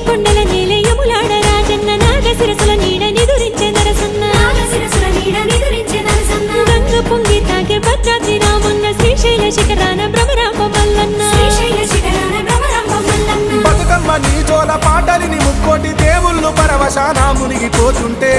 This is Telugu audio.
కొండల నేలే యములాడ రాజన్న నాగశిరసుల నీడ నిదురించే నరసన్న గంగ పొంగి తాగే భద్రాద్రి రామన్న శ్రీశైల శిఖరాన భ్రమరాంబ మల్లన్న బతుకమ్మ నీ జోల పాటలిని ముక్కోటి దేవుళ్ళు పరవశాన మునిగిపోతుంటే